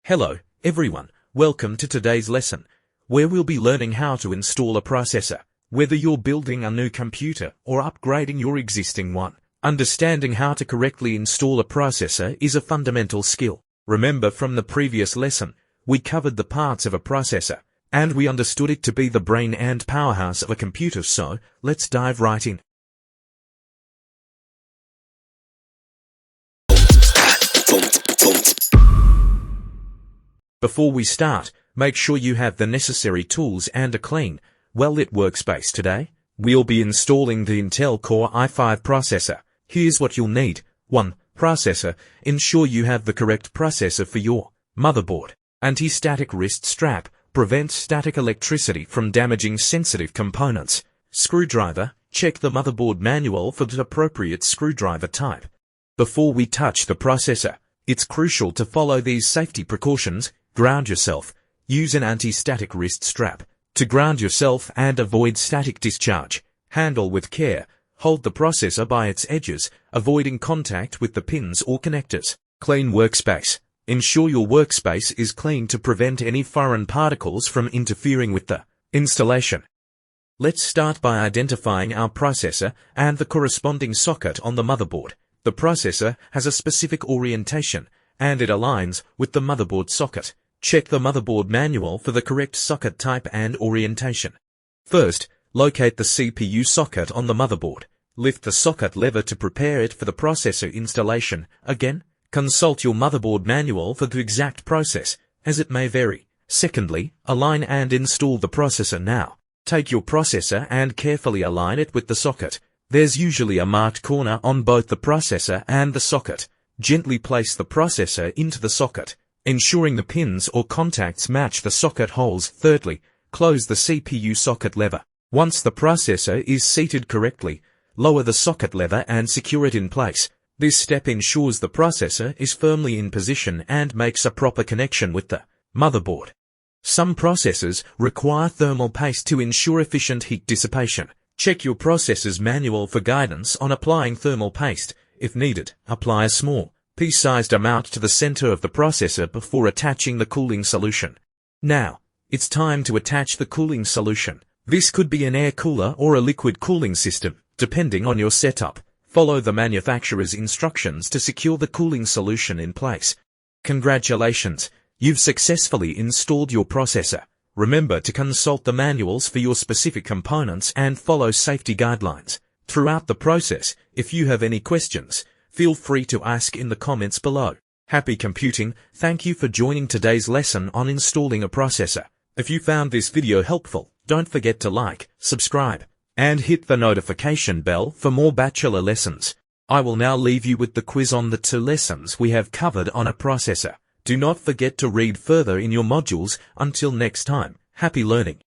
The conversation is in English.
Hello, everyone. Welcome to today's lesson, where we'll be learning how to install a processor. Whether you're building a new computer or upgrading your existing one, understanding how to correctly install a processor is a fundamental skill. Remember from the previous lesson, we covered the parts of a processor, and we understood it to be the brain and powerhouse of a computer, so let's dive right in. Before we start, make sure you have the necessary tools and a clean, well-lit workspace. Today, we'll be installing the Intel Core i5 processor. Here's what you'll need. 1. Processor. Ensure you have the correct processor for your motherboard. Anti-static wrist strap. Prevents static electricity from damaging sensitive components. Screwdriver. Check the motherboard manual for the appropriate screwdriver type. Before we touch the processor, it's crucial to follow these safety precautions. Ground yourself. Use an anti-static wrist strap to ground yourself and avoid static discharge. Handle with care. Hold the processor by its edges, avoiding contact with the pins or connectors. Clean workspace. Ensure your workspace is clean to prevent any foreign particles from interfering with the installation. Let's start by identifying our processor and the corresponding socket on the motherboard. The processor has a specific orientation, and it aligns with the motherboard socket. Check the motherboard manual for the correct socket type and orientation. First, locate the CPU socket on the motherboard. Lift the socket lever to prepare it for the processor installation. Again, consult your motherboard manual for the exact process, as it may vary. Secondly, align and install the processor now. Take your processor and carefully align it with the socket. There's usually a marked corner on both the processor and the socket. Gently place the processor into the socket, ensuring the pins or contacts match the socket holes. Thirdly, close the CPU socket lever. Once the processor is seated correctly, lower the socket lever and secure it in place. This step ensures the processor is firmly in position and makes a proper connection with the motherboard. Some processors require thermal paste to ensure efficient heat dissipation. Check your processor's manual for guidance on applying thermal paste. If needed, apply a small, pea-sized amount to the center of the processor before attaching the cooling solution. Now, it's time to attach the cooling solution. This could be an air cooler or a liquid cooling system, depending on your setup. Follow the manufacturer's instructions to secure the cooling solution in place. Congratulations, you've successfully installed your processor. Remember to consult the manuals for your specific components and follow safety guidelines. Throughout the process, if you have any questions, feel free to ask in the comments below. Happy computing! Thank you for joining today's lesson on installing a processor. If you found this video helpful, don't forget to like, subscribe, and hit the notification bell for more bachelor lessons. I will now leave you with the quiz on the 2 lessons we have covered on a processor. Do not forget to read further in your modules. Until next time, happy learning!